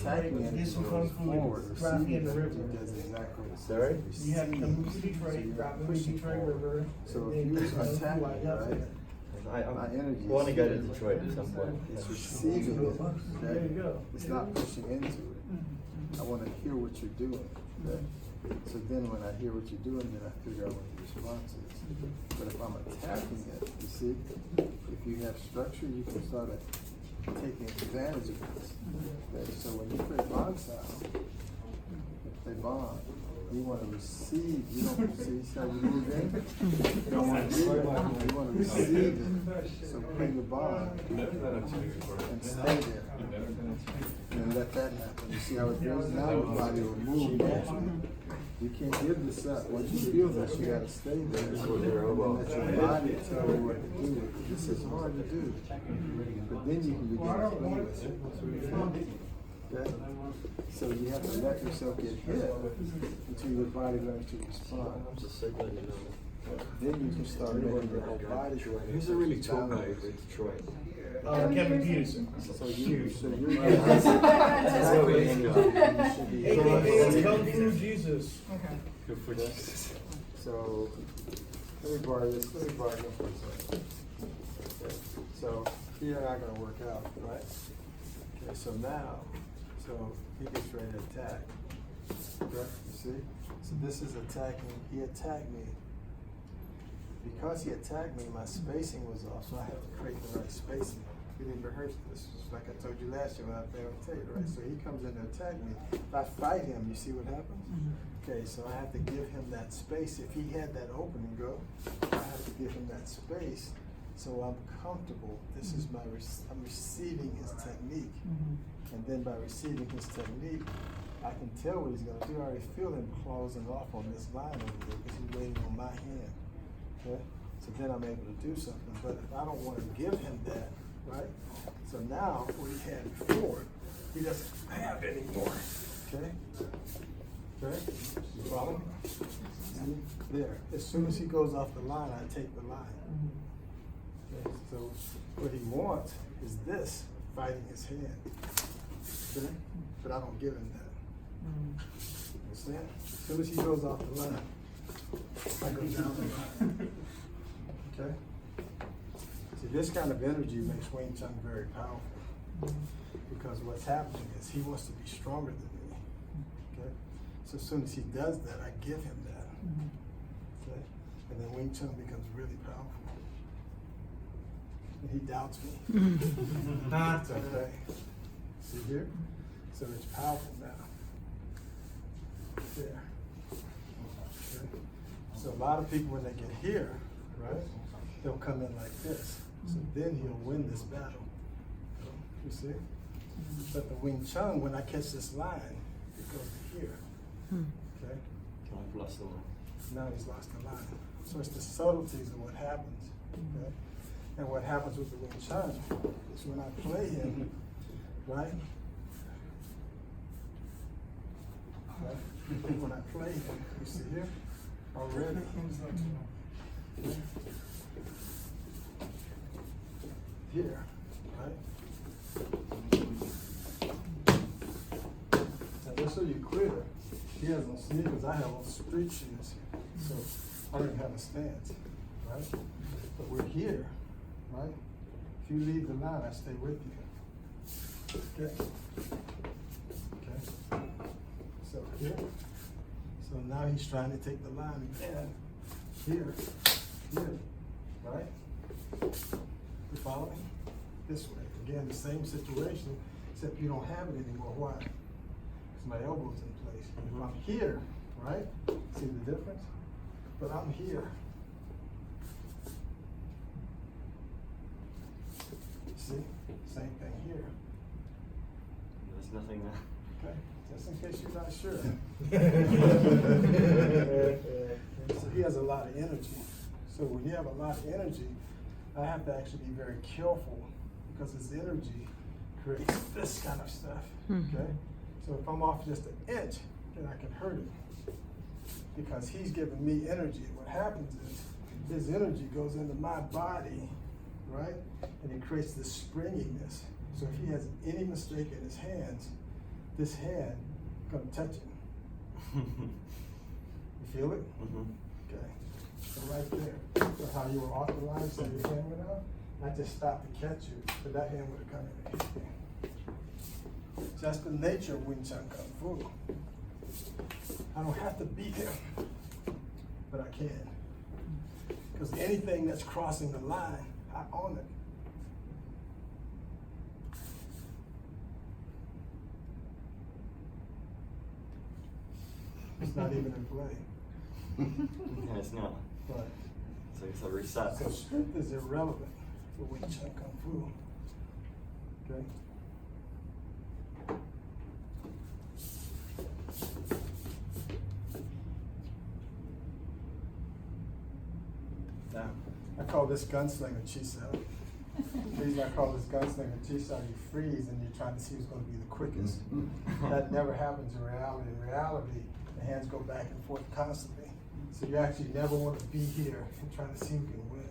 attacking Ving energy Tsun goes Kung Fu, forward. dropping in Receiving the energy river. does exactly the same. Sorry? You have to move to So Detroit, you're drop in the pushing Detroit forward. River. So and if then you Kung Fu attack right me, after right? that. My energy I want to is go to shifting. Detroit at some point. It's receiving it. There you Okay? go. It's not pushing into it. I want to hear what you're doing. Okay? So then when I hear what you're doing, then I figure out what the response is. But if I'm attacking it, you see, if you have structure, you can start taking advantage of this. Okay? So when you play bond sound, play bond, you want to receive. You don't see how you move in. You don't want to leave it. You want to receive it. So play your bond and stay there. And let that happen. You see how it goes? Now your body will move naturally. You can't give this up. Once you feel this, you got to stay there. And let your body tell you what to do. This is hard to do. But then you can begin to play with it. Okay? So you have to let yourself get hit until your body learns to respond. Then you can start making your whole body go. Who's a really tall guy in Detroit? Kevin Peterson. So you're AKA Kung Fu Jesus. Good for Jesus. So let me borrow this. Let me borrow this for a second. Okay. So here not gonna work out, right? Okay. So now, so he gets ready to attack. Right? You see? So this is attacking. He attacked me. Because he attacked me, my spacing was off, so I have to create the right spacing. We didn't rehearse this, just like I told you last year when I played on tape, right? So he comes in to attack me. If I fight him, you see what happens? Okay, so I have to give him that space. If he had that opening go, I have to give him that space so I'm comfortable. This is I'm receiving his technique. And then by receiving his technique, I can tell what he's gonna do. I already feel him closing off on this line over there because he's waiting on my hand. Okay? So then I'm able to do something. But if I don't want to give him that, right? So now what he had before, he doesn't have anymore. Okay? Okay? You follow? See? There. As soon as he goes off the line, I take the line. Okay? So what he wants is this, fighting his hand. Okay? But I don't give him that. Understand? As soon as he goes off the line, I go down the line. Okay? See, this kind of energy makes Wing Tsun very powerful. Because what's happening is he wants to be stronger than me. Okay? So as soon as he does that, I give him that. Okay? And then Wing Tsun becomes really powerful. And he doubts me. It's okay. See here? So it's powerful now. There. Okay. So a lot of people, when they get here, right, they'll come in like this. So then he'll win this battle. You see? But the Wing Tsun, when I catch this line, it goes to here. Okay? I've lost the line. Now he's lost the line. So it's the subtleties of what happens. Okay? And what happens with the Wing Tsun is when I play him, right? Right? When I play him, you see here? Already. Here, right? Now just so you're clear, he has on sneakers, I have on street shoes. So I don't even have a stance, right? But we're here, right? If you leave the line, I stay with you. Okay? Okay? So here. So now he's trying to take the line again. Here. Here. Right? You follow me? This way. Again, the same situation, except you don't have it anymore. Why? Because my elbow's in place. If I'm here, right? See the difference? But I'm here. See? Same thing here. There's nothing there. Okay? Just in case you're not sure. So he has a lot of energy. So when you have a lot of energy, I have to actually be very careful because his energy creates this kind of stuff. Okay? So if I'm off just an inch, then I can hurt him. Because he's giving me energy. What happens is his energy goes into my body, right? And it creates this springiness. So if he has any mistake in his hands, this hand gonna touch it. You feel it? Mhm. Okay. So right there. So how you were authorized, so your hand went out, I just stopped to catch you, but that hand would have come in and hit you. So that's the nature of Ving Tsun Kung Fu. I don't have to beat him, but I can. Because anything that's crossing the line, I own it. It's not even in play. Yeah, it's not. But So it's a reset. so strength is irrelevant for Wing Chun Kung Fu. Okay? Now, I call this gunslinger Chisao. The reason I call this gunslinger Chisao, you freeze and you're trying to see who's going to be the quickest. That never happens in reality. In reality, the hands go back and forth constantly. So you actually never want to be here and trying to see who can win.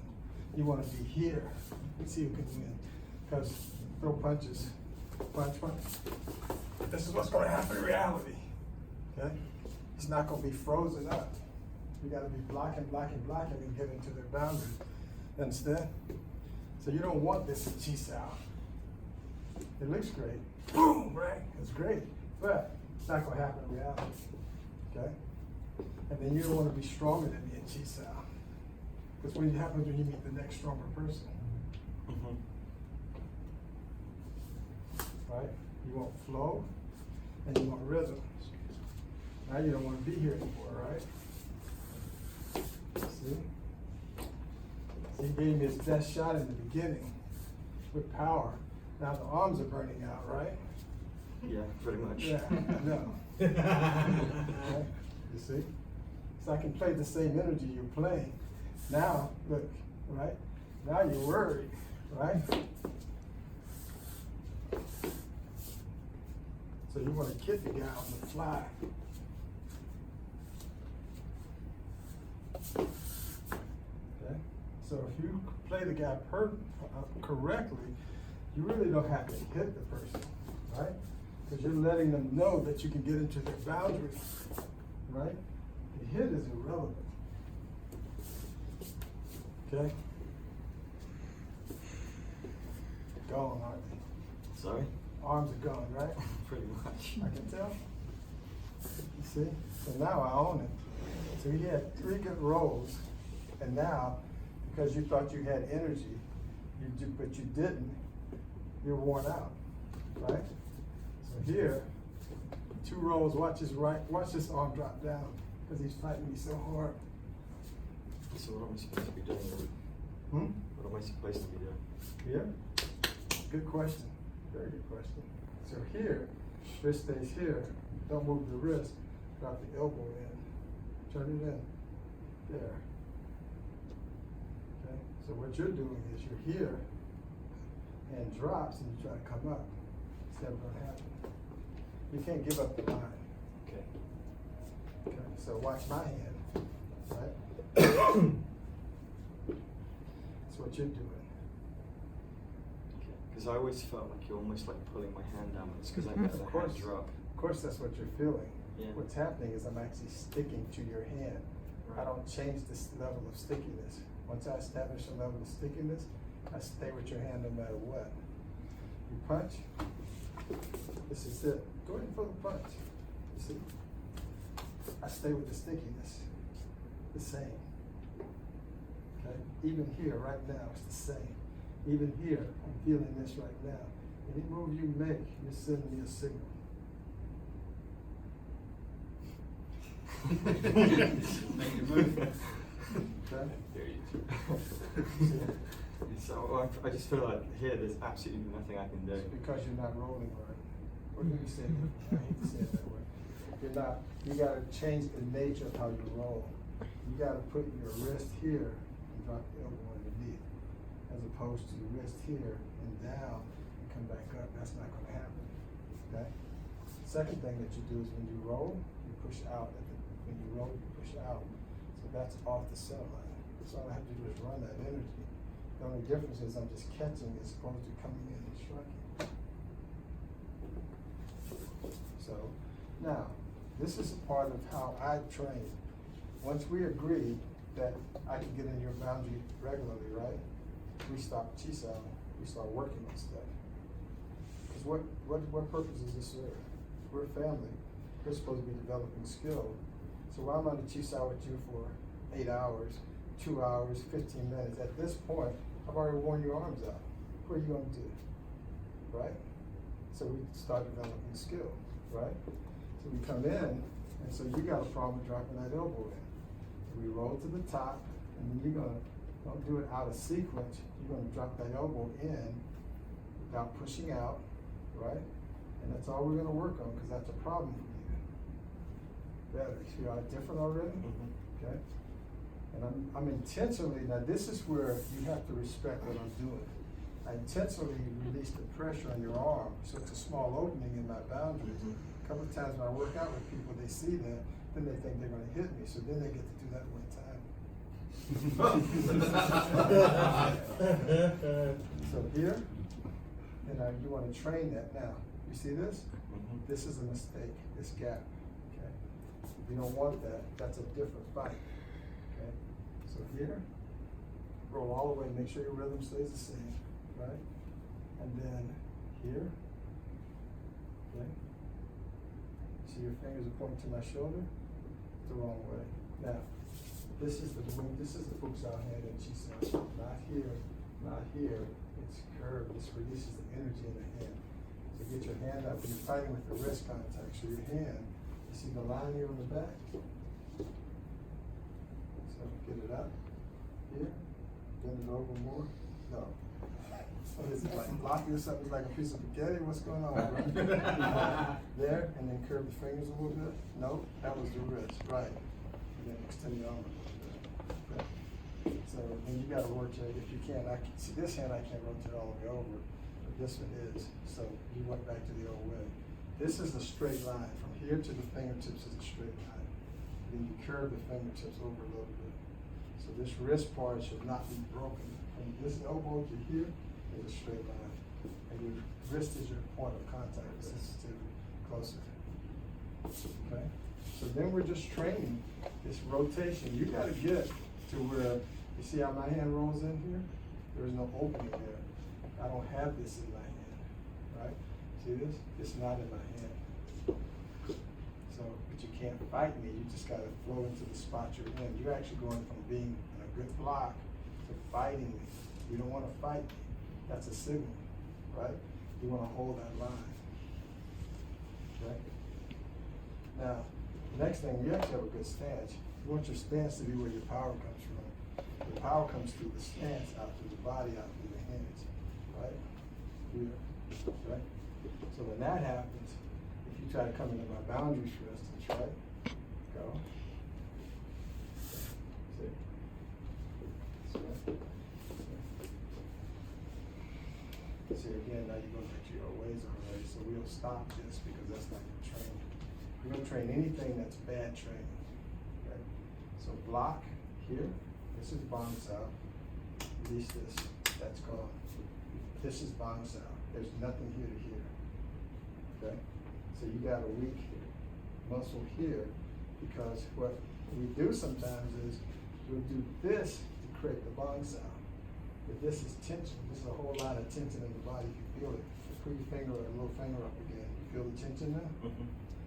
You want to be here and see who can win. Because throw punches, punch. This is what's going to happen in reality. Okay? It's not going to be frozen up. You got to be blocking and get into their boundary. Understand? So you don't want this in Chisao. It looks great. Boom, right? It's great. But it's not going to happen in reality. Okay? And then you don't want to be stronger than me in Chisao. Because what happens when you meet the next stronger person? Mhm. Right? You want flow and you want rhythm. Now you don't want to be here anymore, right? See? He gave me his best shot in the beginning with power. Now the arms are burning out, right? Yeah, pretty much. Yeah, I know. Okay? You see? So I can play the same energy you're playing. Now, look, right? Now you're worried, right? So you want to get the guy on the fly. Okay? So if you play the guy correctly, you really don't have to hit the person, right? Because you're letting them know that you can get into their boundaries, right? The hit is irrelevant. Okay? Gone, aren't they? Sorry? Arms are gone, right? Pretty much. I can tell. You see? So now I own it. So you had 3 good rolls, and now, because you thought you had energy, but you didn't, you're worn out, right? So here, 2 rolls, watch this arm drop down, because he's fighting me so hard. So what am I supposed to be doing? Hmm? What am I supposed to be doing? Here? Good question. Very good question. So here, wrist stays here. Don't move the wrist. Drop the elbow in. Turn it in. There. Okay? So what you're doing is you're here, hand drops, and you try to come up. It's never going to happen. You can't give up the line. Okay. Okay? So watch my hand. Right? That's what you're doing. Because I always felt like you're almost like pulling my hand down. It's because I get the hand drop. Of course, that's what you're feeling. Yeah. What's happening is I'm actually sticking to your hand. I Right. don't change this level of stickiness. Once I establish a level of stickiness, I stay with your hand no matter what. You punch. This is it. Go ahead for the punch. You see? I stay with the stickiness. The same. Okay? Even here, right now, it's the same. Even here, I'm feeling this right now. Any move you make, you're sending me a signal. Make your move. Okay? There you go. So I just feel like here there's absolutely nothing I can do. It's because you're not rolling right. Or let me say it, I hate to say it that way. You're not, you gotta change the nature of how you roll. You gotta put your wrist here and drop the elbow underneath, as opposed to your wrist here and down and come back up. That's not gonna happen, okay? Second thing that you do is when you roll, you push out. When you roll, you push out. So that's off the center line. So all I have to do is run that energy. The only difference is I'm just catching as opposed to coming in and striking. So, now, this is a part of how I train. Once we agree that I can get in your boundary regularly, right? We stop chisao, we start working on stuff. Because what purpose does this serve? We're family. We're supposed to be developing skill. So why am I to chisao with you for 8 hours, 2 hours, 15 minutes? At this point, I've already worn your arms out. What are you gonna do? Right? So we start developing skill, right? So we come in, and so you got a problem dropping that elbow in. We roll to the top, and then you're gonna, don't do it out of sequence, you're gonna drop that elbow in without pushing out, right? And that's all we're gonna work on, because that's a problem for you. Better, you are different already? Okay? And I'm intentionally, now this is where you have to respect what I'm doing. I intentionally release the pressure on your arm, so it's a small opening in my boundaries. A couple of times when I work out with people, they see that, then they think they're gonna hit me, so then they get to do that one time. So here, and you wanna train that now. You see this? This is a mistake, this gap, okay? You don't want that, that's a different fight, okay? So here, roll all the way, make sure your rhythm stays the same, right? And then here, okay? See your fingers are pointing to my shoulder? The wrong way. Now, this is the Futsal hand in Chisao. Not here, not here. It's curved. This releases the energy in the hand. So get your hand up. You're fighting with the wrist contact. So your hand, you see the line here on the back? So get it up. Here. Bend it over more. No. What is it, like blocking or something? Like a piece of spaghetti? What's going on, right? There, and then curve the fingers a little bit. No, that was the wrist, right. And then extend the arm a little bit. Okay. So then you gotta rotate, if you can, see this hand I can't rotate all the way over, but this one is. So you went back to the old way. This is a straight line. From here to the fingertips is a straight line. Then you curve the fingertips over a little bit. So this wrist part should not be broken. From this elbow to here, is a straight line. And your wrist is your point of contact, sensitivity, closer. Okay? So then we're just training this rotation. You gotta get to where, you see how my hand rolls in here? There is no opening there. I don't have this in my hand, right? See this? It's not in my hand. So, but you can't fight me. You just gotta flow into the spot you're in. You're actually going from being in a good block to fighting me. You don't wanna fight me. That's a signal, right? You want to hold that line, okay? Now, the next thing, you have to have a good stance. You want your stance to be where your power comes from. The power comes through the stance, out through the body, out through the hands, right? Here, right? So when that happens, if you try to come into my boundaries, for instance, right? Go. See? See? See, again, now you're going back to your old ways already, so we'll stop this because that's not your training. We're going to train anything that's bad training. Okay? So block here, this is bounce out. Release this, that's gone. This is bounce out. There's nothing here to here. Okay? So you got a weak muscle here because what we do sometimes is we'll do this to create the bounce out. But this is tension. This is a whole lot of tension in the body. You feel it. Put your finger or little finger up again. You feel the tension now?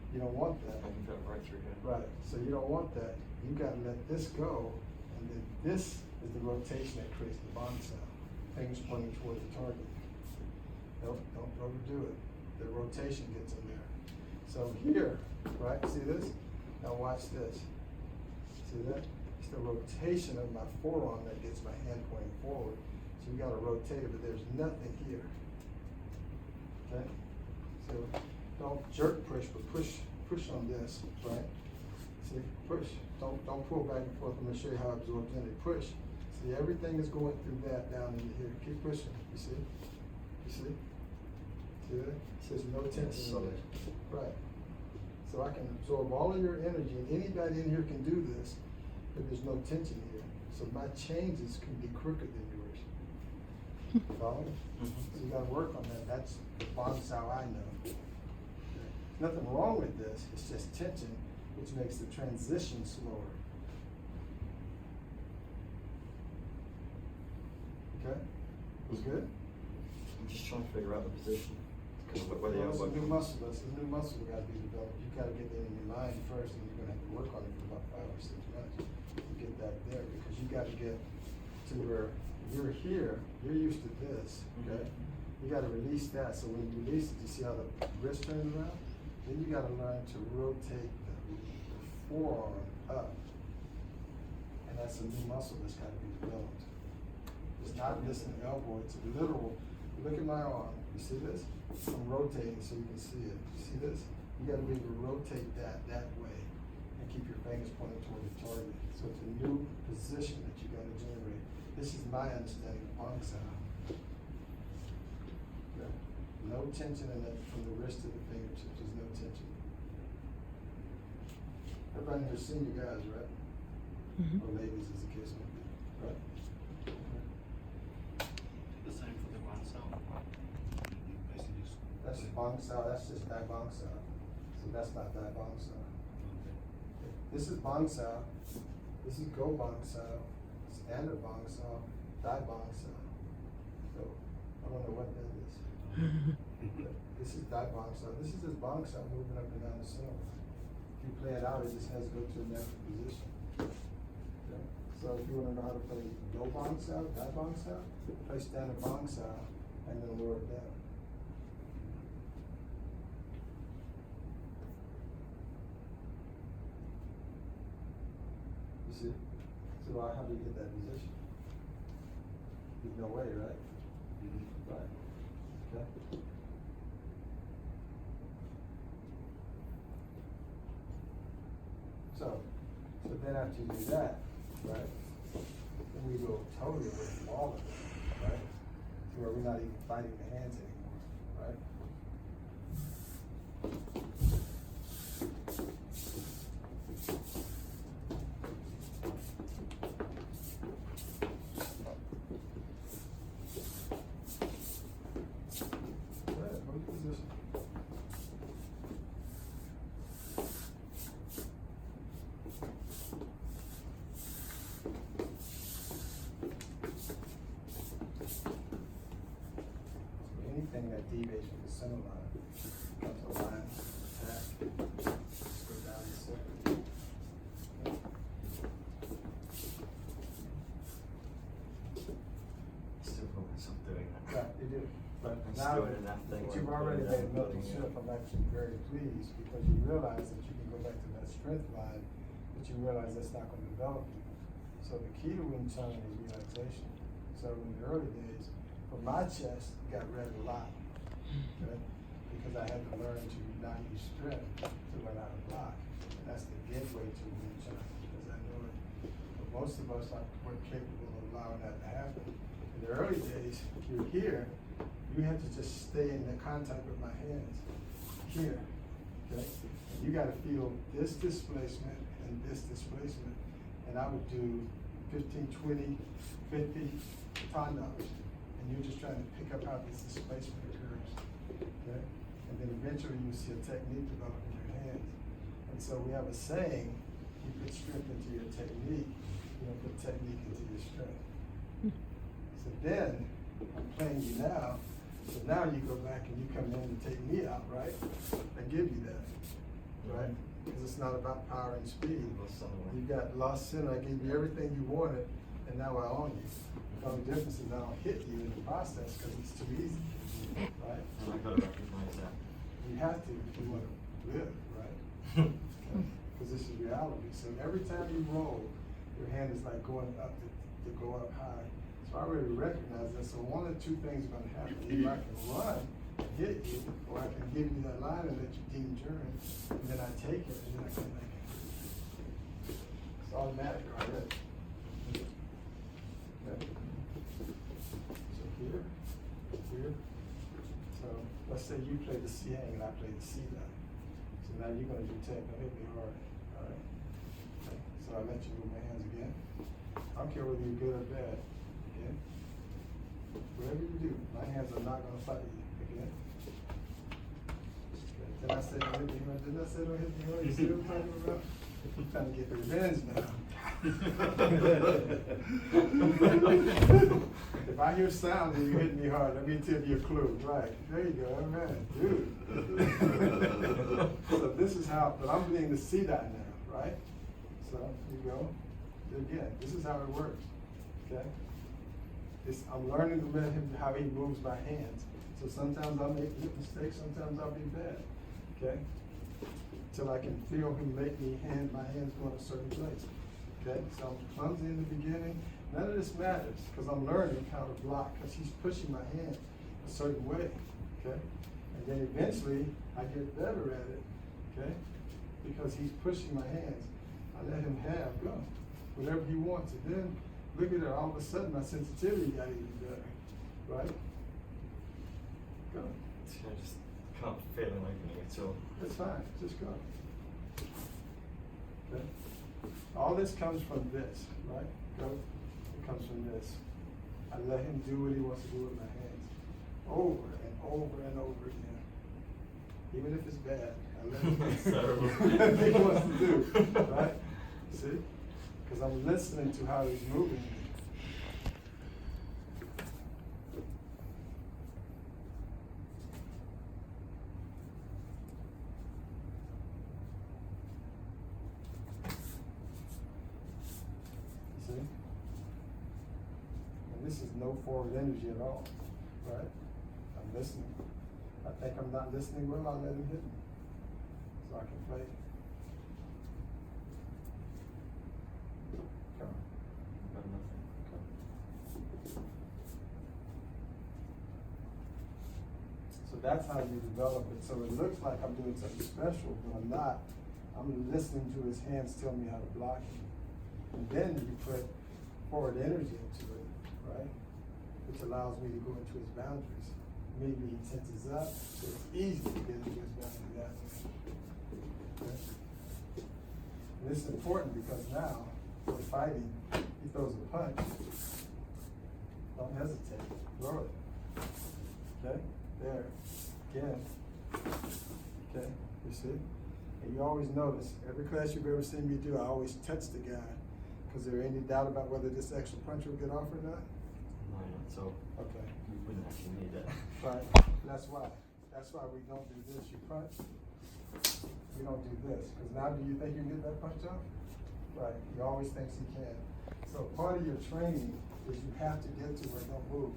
You don't want that. I can feel it right through here. Right. So you don't want that. You gotta let this go, and then this is the rotation that creates the bond sound. Fingers pointing towards the target. Don't overdo it. The rotation gets in there. So here, right? See this? Now watch this. See that? It's the rotation of my forearm that gets my hand pointing forward. So you gotta rotate it, but there's nothing here. Okay? So don't jerk push, but push on this, right? See, push. Don't pull back and forth. I'm gonna show you how it absorbs in it. Push. See, everything is going through that down into here. Keep pushing. You see? You see? See that? There's no tension in there. Right. So I can absorb all of your energy, and anybody in here can do this, but there's no tension here. So my changes can be quicker than yours. Follow me? So you gotta work on that. That's the bounce how I know. Okay. Nothing wrong with this, it's just tension, which makes the transition slower. Okay? Was good? I'm just trying to figure out the position. Because whether Well, you're it's a new working. muscle, that's a new muscle that gotta be developed. You gotta get that in your mind first, and you're gonna have to work on it for about 5 or 6 months to get that there, because you gotta get to where you're here, you're used to this, okay? You gotta release that, so when you release it, you see how the wrist turns around? Then you gotta learn to rotate the forearm up. And that's a new muscle that's gotta be developed. It's not just an elbow, it's a literal, look at my arm, you see this? I'm rotating so you can see it. You see this? You gotta be able to rotate that way and keep your fingers pointing toward the target. So it's a new position that you gotta generate. This is my understanding of Bang Sao. Okay. No tension in that from the wrist to the fingertips, there's no tension. Everybody here senior guys, right? Mhm. Or ladies as the case may be, right? Okay. The same for the one sound. Basically just. That's Bang Sao, that's just Dai Bang Sao. So that's not Dai Bang Sao. This is Bang Sao, this is Go Bang Sao, Standard Bang Sao, Dai Bang Sao. So, I don't know what that is. But this is Dai Bang Sao, this is just Bang Sao moving up and down the center. If you play it out, it just has to go to a natural position. Okay? So if you wanna know how to play Go Bang Sao, Dai Bang Sao, play Standard Bang Sao, and then lower it down. You see? So how do you get that position? There's no way, right? Right. Okay. So then after you do that, right, then we go totally away from all of it, right? To where we're not even fighting the hands anymore, right? Go ahead, move position. Anything that deviates from the center line becomes a line attack. Just go down the center. Still feel myself doing that. Yeah, you do. But I'm now still in that thing that where you've I'm already doing made a that, mental building it shift, up. I'm actually very pleased because you realize that you can go back to that strength line, but you realize that's not going to develop you. So the key to Wing Chun is relaxation. So in the early days, for my chest, it got red a lot, okay? Because I had to learn to not use strength to learn how to block. And that's the gateway to Wing Chun, because I know it. But most of us weren't capable of allowing that to happen. In the early days, if you're here, you have to just stay in the contact with my hands, here, okay? And you gotta feel this displacement and this displacement. And I would do 15, 20, 50 tandas. And you're just trying to pick up how this displacement occurs, okay? And then eventually you see a technique develop in your hands. And so we have a saying, you put strength into your technique, you don't put technique into your strength. So then, I'm playing you now, so now you go back and you come in and take me out, right? I give you that, right? Because it's not about power and speed. You got lost center, I gave you everything you wanted, and now I own you. The only difference is I don't hit you in the process because it's too easy, right? And I gotta recognize that. You have to if you want to live, right? Because this is reality. So every time you roll, your hand is like going up to go up high. So I already recognize that. So one of the two things are going to happen. Either I can run and hit you, or I can give you that line and let you deem turn, and then I take it, and then I come back in. It's automatic already. Okay. So here, here. So let's say you play the C hang and I play the C line. So now you're going to do tap. Don't hit me hard. All right. Okay. So I let you move my hands again. I don't care whether you're good or bad. Again. Whatever you do, my hands are not going to fight you. Again. Okay. Did I say don't hit me hard? Did I say don't hit me hard? You see what I'm talking about? I'm trying to get revenge now. If I hear sound and you hit me hard, let me give you a clue. Right. There you go. Amen. Dude. So this is how, but I'm beginning to see that now, right? So you go. Again, this is how it works. Okay? I'm learning to let him how he moves my hands. So sometimes I'll make mistakes, sometimes I'll be bad. Okay? Till I can feel him make my hands go in a certain place. Okay? So I'm clumsy in the beginning. None of this matters because I'm learning how to block because he's pushing my hand a certain way. Okay? And then eventually I get better at it. Okay? Because he's pushing my hands. I let him go whatever he wants. And then look at it, all of a sudden my sensitivity got even better. Right? Go. I just can't feel an opening at all. That's fine, just go. Okay? All this comes from this, right? Go. It comes from this. I let him do what he wants to do with my hands. Over and over and over again. Even if it's bad, I let him do what he wants to do. Right? See? Because I'm listening to how he's moving. See? And this is no forward energy at all, right? I'm listening. I think I'm not listening well, I'll let him hit me. So I can play. Come on. Got nothing. So that's how you develop it. So it looks like I'm doing something special, but I'm not. I'm listening to his hands tell me how to block him. And then you put forward energy into it, right? Which allows me to go into his boundaries. Maybe he tenses up, so it's easy to get into his boundary that way. Okay? And this is important because now we're fighting. He throws a punch. Don't hesitate. Throw it. Okay? There. Again. Okay? You see? And you always notice, every class you've ever seen me do, I always touch the guy. Is there any doubt about whether this extra punch will get off or not? No, not at all. Okay. You wouldn't actually need it. Right. That's why. That's why we don't do this. You punch. We don't do this. Because now do you think you can get that punch off? Right. He always thinks he can. So part of your training is you have to get to where don't move.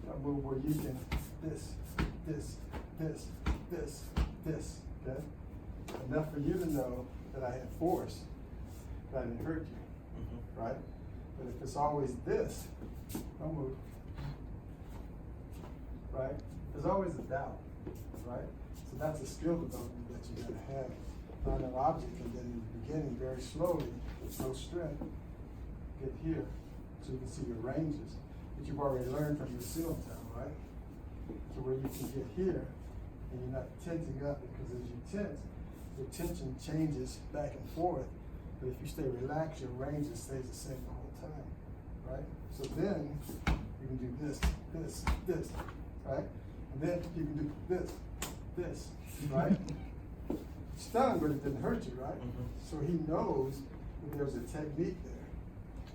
Don't move where you can this, this, this, this, this. Okay? Enough for you to know that I had force, that I didn't hurt you. Right? But if it's always this, don't move. Right? There's always a doubt. Right? So that's a skill development that you gotta have. Find an object and then in the beginning, very slowly, with no strength, get here so you can see your ranges. That you've already learned from your seal town, right? So where you can get here and you're not tensing up because as you tense, your tension changes back and forth. But if you stay relaxed, your range just stays the same the whole time, right? So then you can do this, this, this, right? And then you can do this, right? Stung, but it didn't hurt you, right? So he knows that there's a technique there.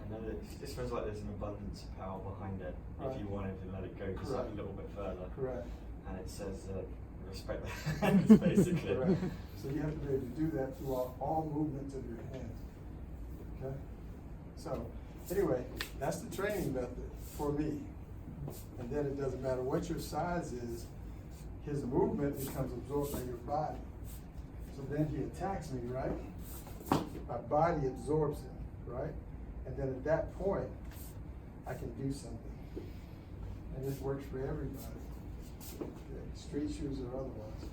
And then it just feels like there's an abundance of power behind it Right. if you wanted to let it go just like a little bit further. Correct. And it says respect the hands, basically. Correct. So you have to be able to do that through all movements of your hands. Okay? So, anyway, that's the training method for me. And then it doesn't matter what your size is, his movement becomes absorbed by your body. So then he attacks me, right? My body absorbs him, right? And then at that point, I can do something. And this works for everybody. Okay? Street shoes or otherwise.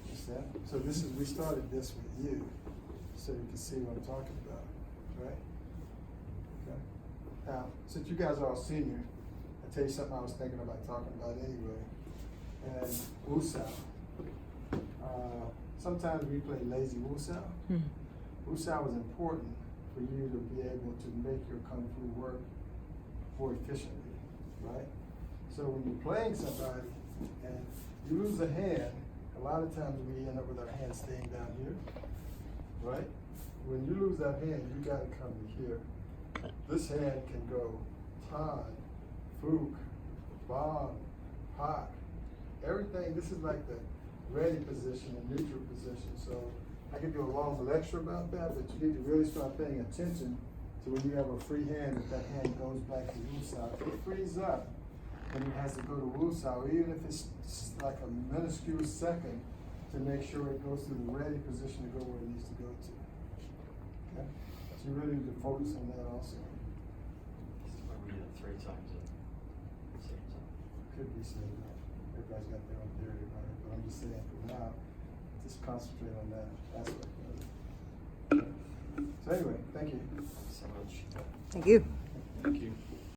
Understand? So this is, we started this with you, so you can see what I'm talking about, right? Okay. Now, since you guys are all senior, I'll tell you something I was thinking about talking about anyway. And Wusao. Sometimes we play lazy Wusao. Wusao is important for you to be able to make your Kung Fu work more efficiently, right? So when you're playing somebody and you lose a hand, a lot of times we end up with our hands staying down here, right? When you lose that hand, you gotta come to here. This hand can go Tan, Fook, Bong, Pak, everything. This is like the ready position and neutral position. So I could do a long lecture about that, but you need to really start paying attention to when you have a free hand, if that hand goes back to Wusao. If it frees up, then it has to go to Wusao, even if it's like a minuscule second, to make sure it goes through the ready position to go where it needs to go to. Okay? So you really need to focus on that also. This is where we did it 3 times at the same time. Could be said that. Everybody's got their own theory about it, but I'm just saying for now, just concentrate on that aspect of it. Okay. So anyway, thank you. Thanks so much. Thank you. Thank you.